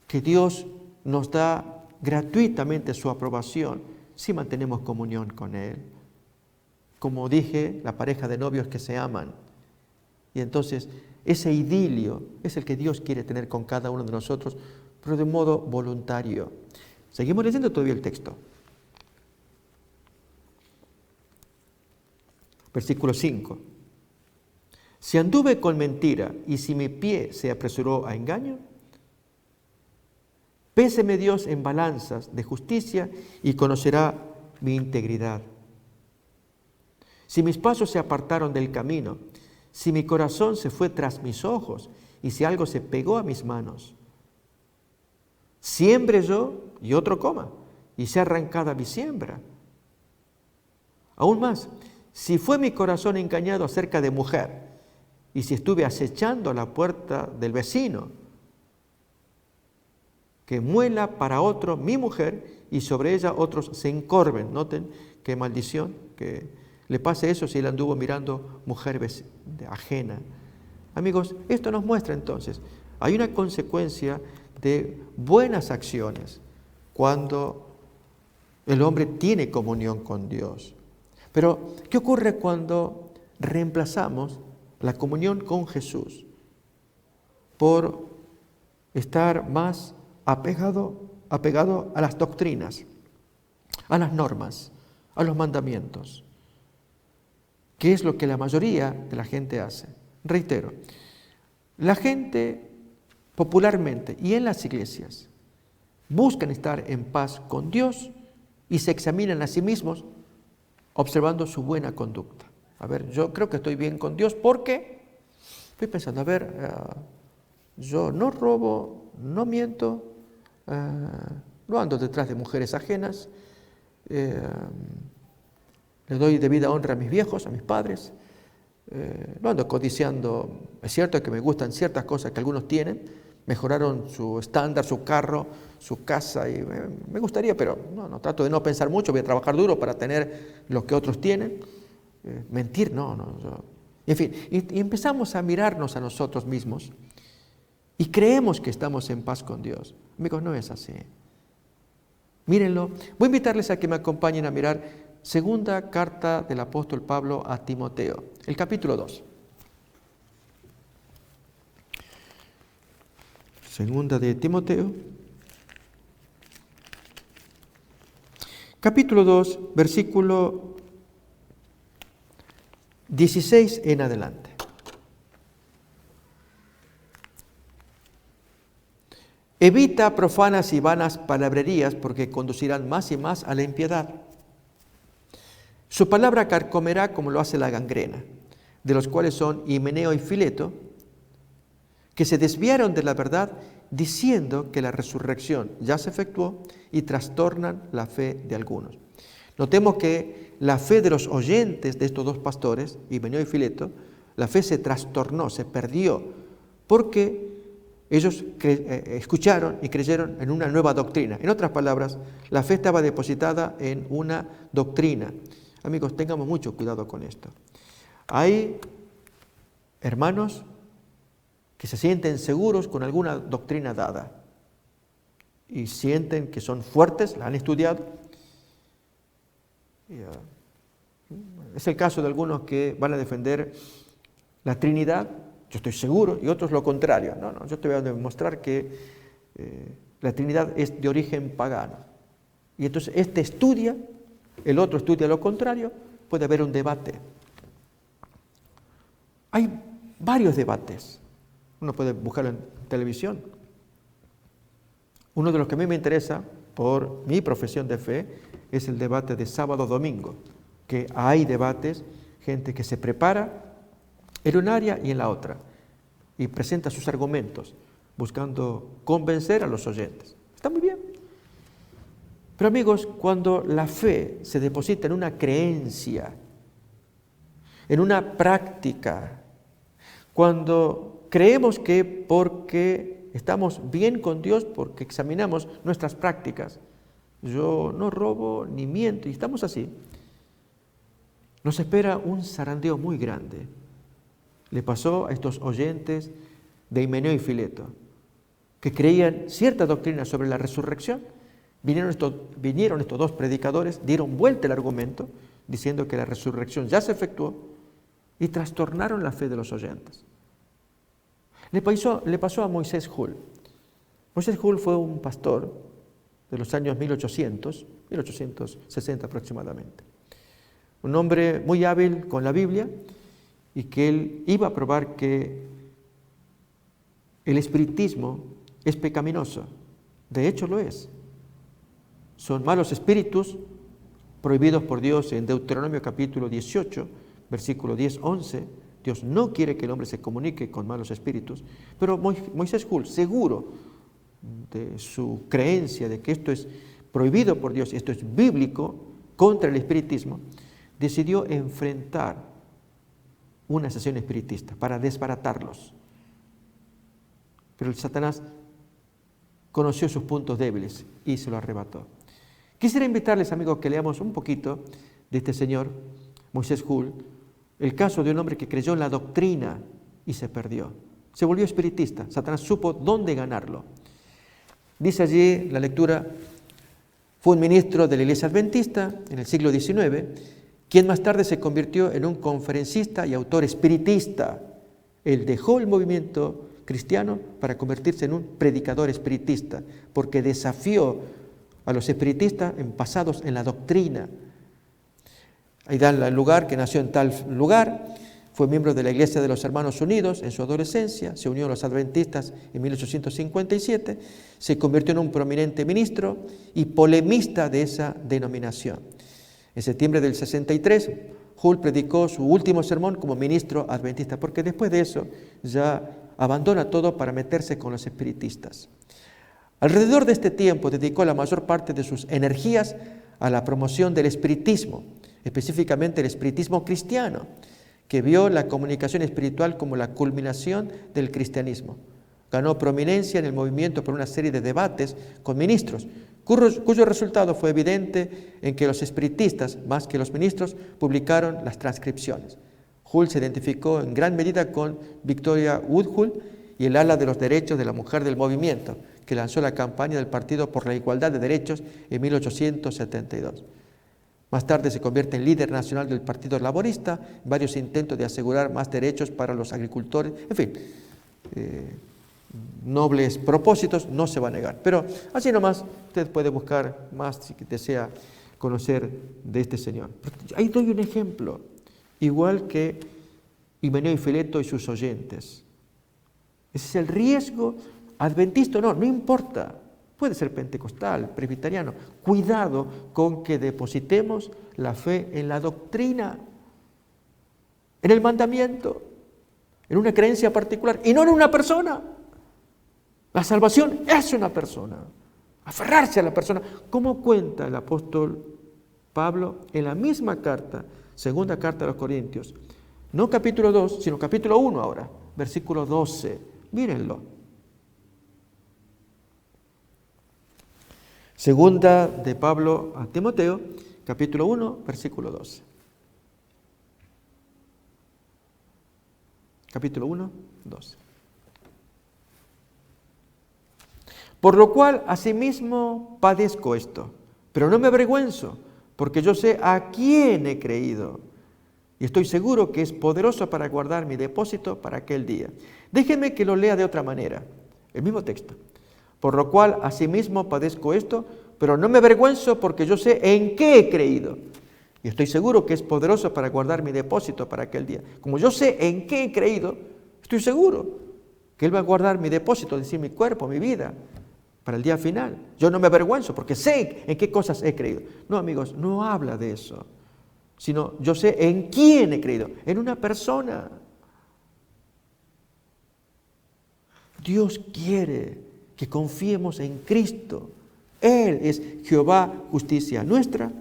que Dios nos da gratuitamente su aprobación si mantenemos comunión con Él. Como dije, la pareja de novios que se aman. Y entonces ese idilio es el que Dios quiere tener con cada uno de nosotros, pero de modo voluntario. Seguimos leyendo todavía el texto. Versículo 5. Si anduve con mentira y si mi pie se apresuró a engaño, péseme Dios en balanzas de justicia y conocerá mi integridad. Si mis pasos se apartaron del camino, si mi corazón se fue tras mis ojos y si algo se pegó a mis manos, siembre yo y otro coma y sea arrancada mi siembra. Aún más, si fue mi corazón engañado acerca de mujer y si estuve acechando a la puerta del vecino, que muela para otro mi mujer y sobre ella otros se encorven. Noten qué maldición, que le pase eso si él anduvo mirando mujer ajena. Amigos, esto nos muestra entonces, hay una consecuencia de buenas acciones cuando el hombre tiene comunión con Dios. Pero, ¿qué ocurre cuando reemplazamos la comunión con Jesús por estar más apegado a las doctrinas, a las normas, a los mandamientos? que es lo que la mayoría de la gente hace. Reitero, la gente popularmente y en las iglesias buscan estar en paz con Dios y se examinan a sí mismos observando su buena conducta. A ver, yo creo que estoy bien con Dios porque estoy pensando, a ver, yo no robo, no miento, no ando detrás de mujeres ajenas, le doy debida honra a mis viejos, a mis padres, no ando codiciando. Es cierto que me gustan ciertas cosas que algunos tienen, mejoraron su estándar, su carro, su casa, y me gustaría, pero no trato de no pensar mucho, voy a trabajar duro para tener lo que otros tienen. Mentir, en fin, y empezamos a mirarnos a nosotros mismos y creemos que estamos en paz con Dios. Amigos, no es así. Mírenlo. Voy a invitarles a que me acompañen a mirar segunda carta del apóstol Pablo a Timoteo, el capítulo 2. Segunda de Timoteo, capítulo 2, versículo 16 en adelante. Evita profanas y vanas palabrerías, porque conducirán más y más a la impiedad. Su palabra carcomerá como lo hace la gangrena, de los cuales son Himeneo y Fileto, que se desviaron de la verdad diciendo que la resurrección ya se efectuó y trastornan la fe de algunos. Notemos que la fe de los oyentes de estos dos pastores, Himeneo y Fileto, la fe se trastornó, se perdió, porque ellos escucharon y creyeron en una nueva doctrina. En otras palabras, la fe estaba depositada en una doctrina. Amigos, tengamos mucho cuidado con esto. Hay hermanos que se sienten seguros con alguna doctrina dada y sienten que son fuertes, la han estudiado. Es el caso de algunos que van a defender la Trinidad, yo estoy seguro, y otros lo contrario. No, yo te voy a demostrar que la Trinidad es de origen pagano. Y entonces este estudia, el otro estudia lo contrario, puede haber un debate. Hay varios debates. Uno puede buscarlo en televisión. Uno de los que a mí me interesa, por mi profesión de fe, es el debate de sábado-domingo, que hay debates, gente que se prepara en un área y en la otra, y presenta sus argumentos, buscando convencer a los oyentes. Está muy bien. Pero amigos, cuando la fe se deposita en una creencia, en una práctica, cuando creemos que porque estamos bien con Dios, porque examinamos nuestras prácticas, yo no robo ni miento, y estamos así, nos espera un zarandeo muy grande. Le pasó a estos oyentes de Himeneo y Fileto, que creían cierta doctrina sobre la resurrección. Vinieron estos dos predicadores, dieron vuelta el argumento, diciendo que la resurrección ya se efectuó, y trastornaron la fe de los oyentes. Le pasó a Moisés Hull. Moisés Hull fue un pastor de los años 1860 aproximadamente. Un hombre muy hábil con la Biblia, y que él iba a probar que el espiritismo es pecaminoso. De hecho lo es. Son malos espíritus prohibidos por Dios en Deuteronomio capítulo 18, versículo 10-11. Dios no quiere que el hombre se comunique con malos espíritus, pero Moisés Hull, seguro de su creencia de que esto es prohibido por Dios, esto es bíblico, contra el espiritismo, decidió enfrentar una sesión espiritista para desbaratarlos. Pero el Satanás conoció sus puntos débiles y se lo arrebató. Quisiera invitarles, amigos, que leamos un poquito de este señor, Moisés Hull, el caso de un hombre que creyó en la doctrina y se perdió. Se volvió espiritista. Satanás supo dónde ganarlo. Dice allí la lectura, fue un ministro de la Iglesia Adventista en el siglo XIX, quien más tarde se convirtió en un conferencista y autor espiritista. Él dejó el movimiento cristiano para convertirse en un predicador espiritista, porque desafió a los espiritistas basados en la doctrina. Ahí da el lugar, que nació en tal lugar. Fue miembro de la Iglesia de los Hermanos Unidos en su adolescencia, se unió a los adventistas en 1857, se convirtió en un prominente ministro y polemista de esa denominación. En septiembre del 63, Hull predicó su último sermón como ministro adventista, porque después de eso ya abandona todo para meterse con los espiritistas. Alrededor de este tiempo dedicó la mayor parte de sus energías a la promoción del espiritismo, específicamente el espiritismo cristiano, que vio la comunicación espiritual como la culminación del cristianismo. Ganó prominencia en el movimiento por una serie de debates con ministros, cuyo resultado fue evidente en que los espiritistas, más que los ministros, publicaron las transcripciones. Hull se identificó en gran medida con Victoria Woodhull y el ala de los derechos de la mujer del movimiento, que lanzó la campaña del Partido por la Igualdad de Derechos en 1872. Más tarde se convierte en líder nacional del Partido Laborista, varios intentos de asegurar más derechos para los agricultores, en fin, nobles propósitos, no se va a negar. Pero así nomás, usted puede buscar más si desea conocer de este señor. Ahí doy un ejemplo, igual que Himeneo y Fileto y sus oyentes. Ese es el riesgo adventista, no importa. Puede ser pentecostal, presbiteriano. Cuidado con que depositemos la fe en la doctrina, en el mandamiento, en una creencia particular y no en una persona. La salvación es una persona. Aferrarse a la persona. ¿Cómo cuenta el apóstol Pablo en la misma carta, segunda carta de los Corintios? No capítulo 2, sino capítulo 1 ahora, versículo 12. Mírenlo. Segunda de Pablo a Timoteo, capítulo 1, versículo 12. Capítulo 1, 12. Por lo cual, asimismo, padezco esto, pero no me avergüenzo, porque yo sé a quién he creído, y estoy seguro que es poderoso para guardar mi depósito para aquel día. Déjenme que lo lea de otra manera, el mismo texto. Por lo cual, asimismo, padezco esto, pero no me avergüenzo porque yo sé en qué he creído. Y estoy seguro que es poderoso para guardar mi depósito para aquel día. Como yo sé en qué he creído, estoy seguro que Él va a guardar mi depósito, es decir, mi cuerpo, mi vida, para el día final. Yo no me avergüenzo porque sé en qué cosas he creído. No, amigos, no habla de eso, sino yo sé en quién he creído, en una persona. Dios quiere que confiemos en Cristo. Él es Jehová, justicia nuestra.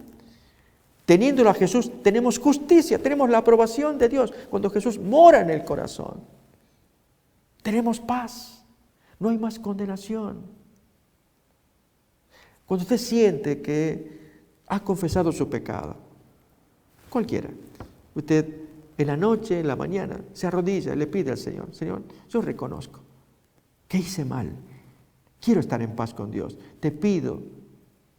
Teniéndolo a Jesús, tenemos justicia, tenemos la aprobación de Dios. Cuando Jesús mora en el corazón, tenemos paz, no hay más condenación. Cuando usted siente que ha confesado su pecado, cualquiera, usted en la noche, en la mañana, se arrodilla y le pide al Señor, Señor, yo reconozco que hice mal, quiero estar en paz con Dios, te pido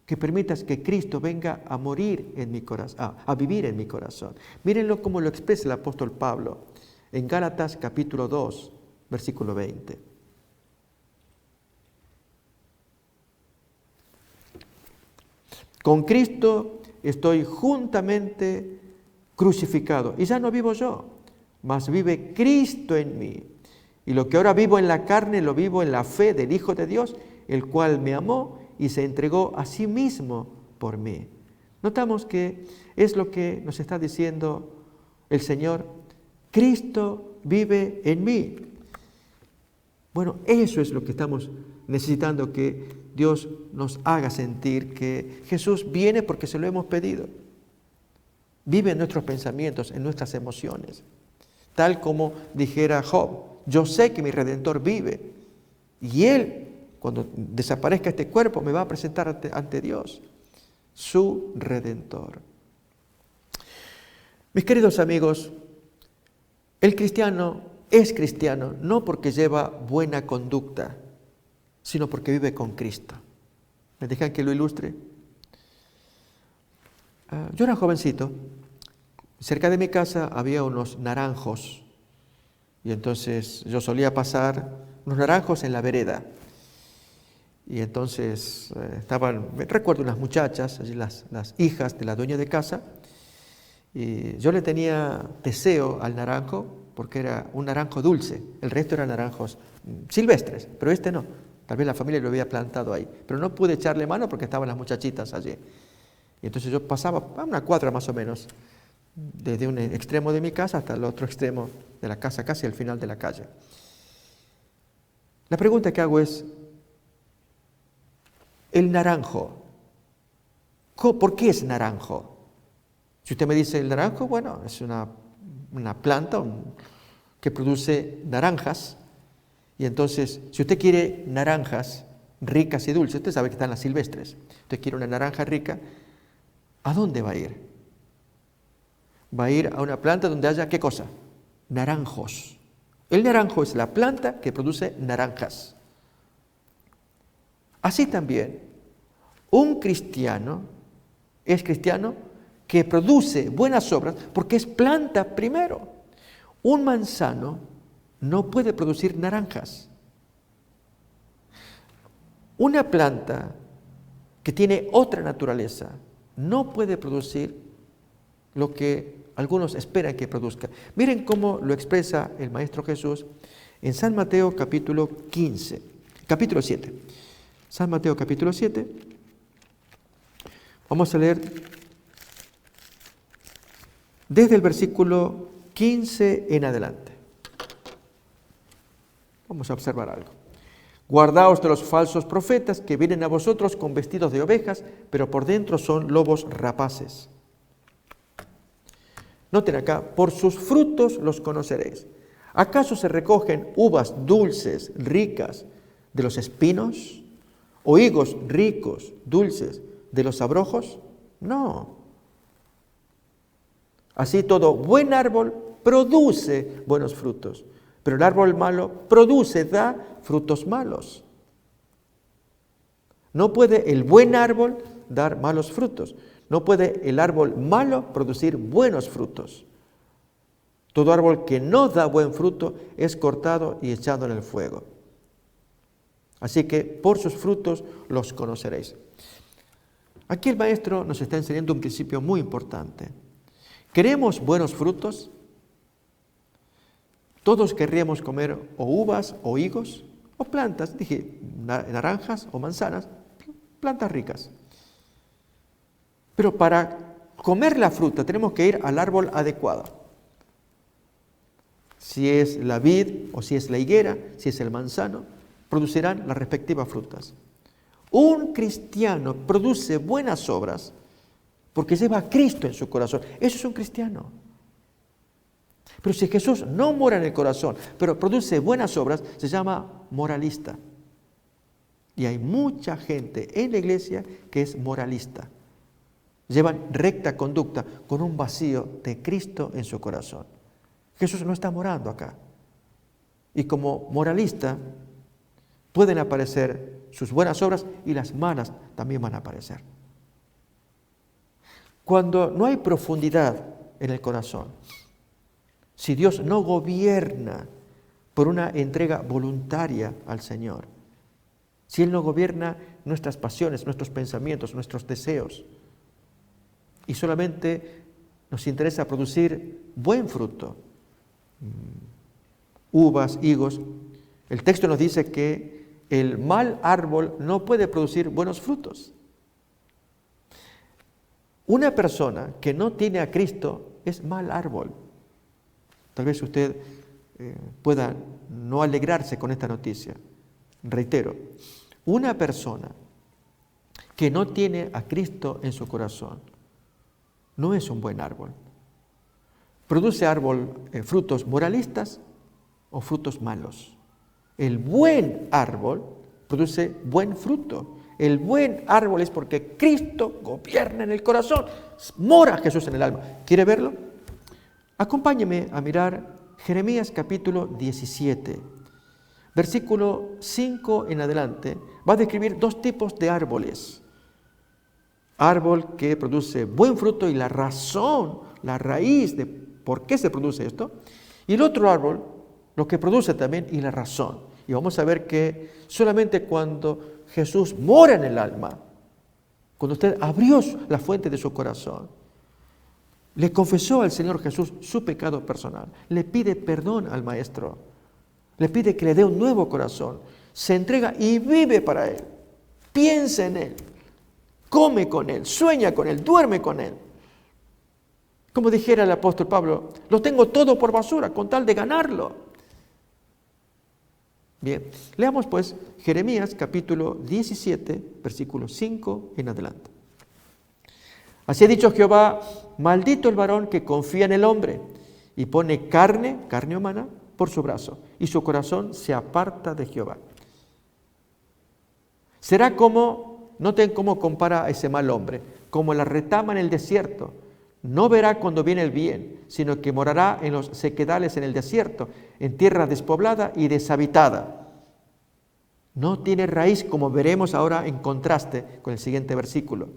que permitas que Cristo venga a morir en mi corazón, a vivir en mi corazón. Mírenlo como lo expresa el apóstol Pablo en Gálatas capítulo 2, versículo 20. Con Cristo estoy juntamente crucificado, y ya no vivo yo, mas vive Cristo en mí. Y lo que ahora vivo en la carne, lo vivo en la fe del Hijo de Dios, el cual me amó y se entregó a sí mismo por mí. Notamos que es lo que nos está diciendo el Señor. Cristo vive en mí. Bueno, eso es lo que estamos necesitando que Dios nos haga sentir, que Jesús viene porque se lo hemos pedido. Vive en nuestros pensamientos, en nuestras emociones. Tal como dijera Job, yo sé que mi Redentor vive y Él, cuando desaparezca este cuerpo, me va a presentar ante Dios, su Redentor. Mis queridos amigos, el cristiano es cristiano no porque lleva buena conducta, sino porque vive con Cristo. ¿Me dejan que lo ilustre? Yo era jovencito, cerca de mi casa había unos naranjos, y entonces yo solía pasar unos naranjos en la vereda. Y entonces recuerdo unas muchachas, allí las hijas de la dueña de casa, Y yo le tenía deseo al naranjo porque era un naranjo dulce. El resto eran naranjos silvestres, pero este no. Tal vez la familia lo había plantado ahí. Pero no pude echarle mano porque estaban las muchachitas allí. Y entonces yo pasaba a una cuadra más o menos, desde un extremo de mi casa hasta el otro extremo de la casa, casi al final de la calle. La pregunta que hago es, el naranjo, ¿por qué es naranjo? Si usted me dice el naranjo, bueno, es una planta que produce naranjas. Y entonces, si usted quiere naranjas ricas y dulces, usted sabe que están las silvestres. Usted quiere una naranja rica, ¿a dónde va a ir? Va a ir a una planta donde haya, ¿qué cosa? Naranjos. El naranjo es la planta que produce naranjas. Así también, un cristiano es cristiano que produce buenas obras porque es planta primero. Un manzano no puede producir naranjas. Una planta que tiene otra naturaleza no puede producir lo que algunos esperan que produzca. Miren cómo lo expresa el Maestro Jesús en San Mateo capítulo 7. San Mateo capítulo 7. Vamos a leer desde el versículo 15 en adelante. Vamos a observar algo. Guardaos de los falsos profetas que vienen a vosotros con vestidos de ovejas, pero por dentro son lobos rapaces. Noten acá, por sus frutos los conoceréis. ¿Acaso se recogen uvas dulces, ricas, de los espinos? ¿O higos ricos, dulces, de los abrojos? No. Así todo buen árbol produce buenos frutos, pero el árbol malo da frutos malos. No puede el buen árbol dar malos frutos. No puede el árbol malo producir buenos frutos. Todo árbol que no da buen fruto es cortado y echado en el fuego. Así que por sus frutos los conoceréis. Aquí el maestro nos está enseñando un principio muy importante. ¿Queremos buenos frutos? Todos querríamos comer o uvas o higos o plantas, dije, naranjas o manzanas, plantas ricas. Pero para comer la fruta tenemos que ir al árbol adecuado. Si es la vid o si es la higuera, si es el manzano, producirán las respectivas frutas. Un cristiano produce buenas obras porque lleva a Cristo en su corazón. Eso es un cristiano. Pero si Jesús no mora en el corazón, pero produce buenas obras, se llama moralista. Y hay mucha gente en la iglesia que es moralista. Llevan recta conducta con un vacío de Cristo en su corazón. Jesús no está morando acá. Y como moralista pueden aparecer sus buenas obras y las malas también van a aparecer. Cuando no hay profundidad en el corazón, si Dios no gobierna por una entrega voluntaria al Señor, si Él no gobierna nuestras pasiones, nuestros pensamientos, nuestros deseos, y solamente nos interesa producir buen fruto, uvas, higos, el texto nos dice que el mal árbol no puede producir buenos frutos. Una persona que no tiene a Cristo es mal árbol. Tal vez usted pueda no alegrarse con esta noticia. Reitero, una persona que no tiene a Cristo en su corazón no es un buen árbol. Produce frutos moralistas o frutos malos. El buen árbol produce buen fruto. El buen árbol es porque Cristo gobierna en el corazón. Mora Jesús en el alma. ¿Quiere verlo? Acompáñeme a mirar Jeremías capítulo 17. Versículo 5 en adelante. Va a describir dos tipos de árboles. Árbol que produce buen fruto y la razón, la raíz de por qué se produce esto. Y el otro árbol, lo que produce también y la razón. Y vamos a ver que solamente cuando Jesús mora en el alma, cuando usted abrió la fuente de su corazón, Le confesó al Señor Jesús su pecado personal. Le pide perdón al Maestro. Le pide que le dé un nuevo corazón. Se entrega y vive para Él. Piensa en Él. Come con Él. Sueña con Él. Duerme con Él. Como dijera el apóstol Pablo, lo tengo todo por basura con tal de ganarlo. Bien, leamos pues Jeremías capítulo 17, versículo 5 en adelante. Así ha dicho Jehová, maldito el varón que confía en el hombre y pone carne humana, por su brazo, y su corazón se aparta de Jehová. Será como, noten cómo compara a ese mal hombre, como la retama en el desierto. No verá cuando viene el bien, sino que morará en los sequedales en el desierto, en tierra despoblada y deshabitada. No tiene raíz, como veremos ahora en contraste con el siguiente versículo.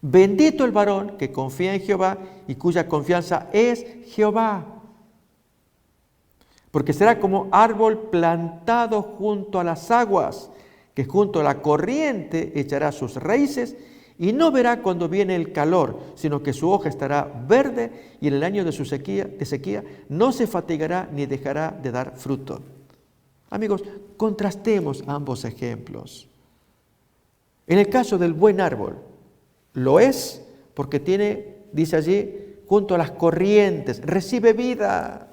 Bendito el varón que confía en Jehová y cuya confianza es Jehová. Porque será como árbol plantado junto a las aguas, que junto a la corriente echará sus raíces y no verá cuando viene el calor, sino que su hoja estará verde y en el año de su sequía no se fatigará ni dejará de dar fruto. Amigos, contrastemos ambos ejemplos. En el caso del buen árbol, lo es porque tiene, dice allí, junto a las corrientes, recibe vida,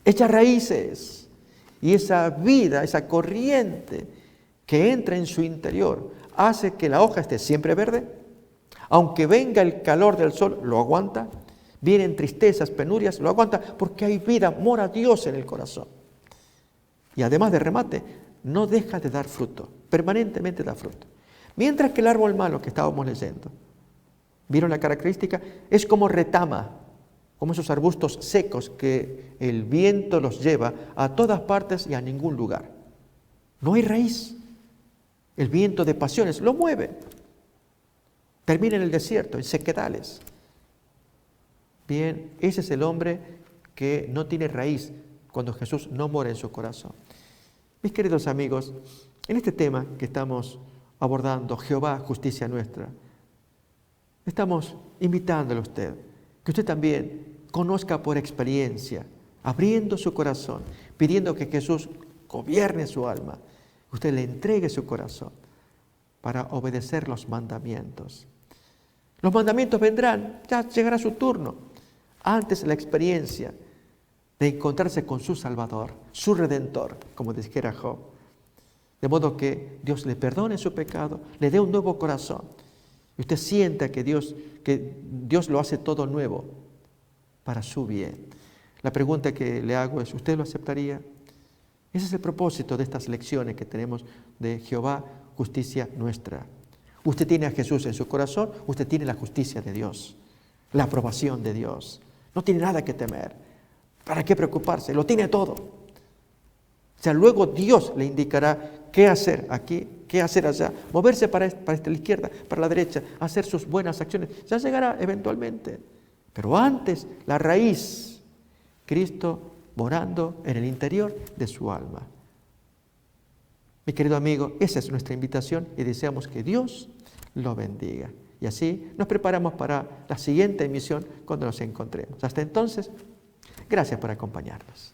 echa raíces, y esa vida, esa corriente que entra en su interior, hace que la hoja esté siempre verde, aunque venga el calor del sol, lo aguanta, vienen tristezas, penurias, lo aguanta, porque hay vida, mora Dios en el corazón. Y además de remate, no deja de dar fruto, permanentemente da fruto. Mientras que el árbol malo que estábamos leyendo, ¿vieron la característica? Es como retama, como esos arbustos secos que el viento los lleva a todas partes y a ningún lugar. No hay raíz. El viento de pasiones lo mueve. Termina en el desierto, en sequedales. Bien, ese es el hombre que no tiene raíz cuando Jesús no mora en su corazón. Mis queridos amigos, en este tema que estamos abordando, Jehová, justicia nuestra, estamos invitándole a usted, que usted también conozca por experiencia, abriendo su corazón, pidiendo que Jesús gobierne su alma, usted le entregue su corazón para obedecer los mandamientos. Los mandamientos vendrán, ya llegará su turno. Antes la experiencia de encontrarse con su Salvador, su Redentor, como dijera Job. De modo que Dios le perdone su pecado, le dé un nuevo corazón. Y usted sienta que Dios lo hace todo nuevo para su bien. La pregunta que le hago es, ¿usted lo aceptaría? Ese es el propósito de estas lecciones que tenemos de Jehová, justicia nuestra. Usted tiene a Jesús en su corazón, usted tiene la justicia de Dios, la aprobación de Dios. No tiene nada que temer. ¿Para qué preocuparse? Lo tiene todo. O sea, luego Dios le indicará qué hacer aquí, qué hacer allá, moverse para la izquierda, para la derecha, hacer sus buenas acciones. Ya llegará eventualmente. Pero antes, la raíz, Cristo morando en el interior de su alma. Mi querido amigo, esa es nuestra invitación y deseamos que Dios lo bendiga. Y así nos preparamos para la siguiente emisión cuando nos encontremos. Hasta entonces, gracias por acompañarnos.